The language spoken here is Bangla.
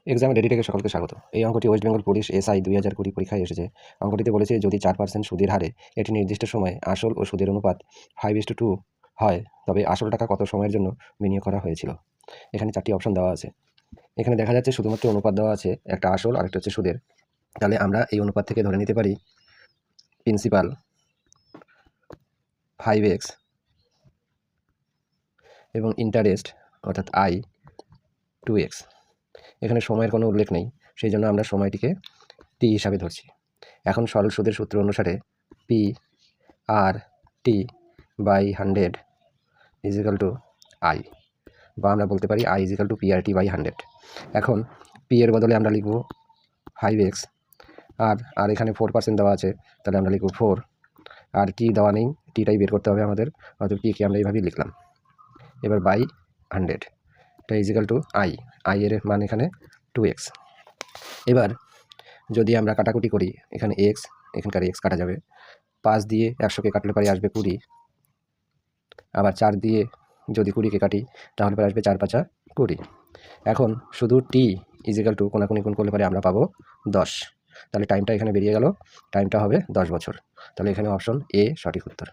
এক্সাম রেডি থেকে সকলকে স্বাগত। এই অঙ্কটি ওয়েস্ট বেঙ্গল পুলিশ এসআই 2020 পরীক্ষায় এসেছে। অঙ্কটিতে বলেছে যদি 4% সুদের হারে একটি নির্দিষ্ট সময়ে আসল ও সুদের অনুপাত 5:2 হয়, তবে আসল টাকা কত সময়ের জন্য বিনিয়োগ করা হয়েছিল। এখানে 4টি অপশন দেওয়া আছে। এখানে দেখা যাচ্ছে শুধুমাত্র অনুপাত দেওয়া আছে, একটা আসল আর একটা হচ্ছে সুদের। তাহলে আমরা এই অনুপাত থেকে ধরে নিতে পারি প্রিন্সিপাল 5x এবং ইন্টারেস্ট অর্থাৎ I 2x। এখানে সময়ের কোনো উল্লেখ নেই, সেই জন্য আমরা সময়টিকে টি হিসাবে ধরছি। এখন সরল সুদের সূত্র অনুসারে P R T by 100 is equal to I, বা আমরা বলতে পারি I is equal to P R T by 100। এখন পি এর বদলে আমরা লিখব 5x, আর এখানে 4% দেওয়া আছে, তাহলে আমরা লিখব 4, আর টি দেওয়া নেই, টিটাই বের করতে হবে আমাদের, অর্থাৎ পিকে আমরা এইভাবেই লিখলাম। এবার বাই 100, এটা ইজ ইকাল টু আই এর মান এখানে 2x। এবার যদি আমরা কাটাকুটি করি, এখানে এক্স, এখানকার এক্স কাটা যাবে, 5 দিয়ে 100কে কাটলে পারে আসবে 20, আবার 4 দিয়ে যদি 20কে কাটি তাহলে পরে আসবে 4 5 20। এখন শুধু টি ইজ ইকাল টু কোনাকুনি গুণ করলে পারে আমরা পাবো 10, তাহলে টাইমটা এখানে বেরিয়ে গেল, টাইমটা হবে 10 বছর। তাহলে এখানে অপশন এ সঠিক উত্তর।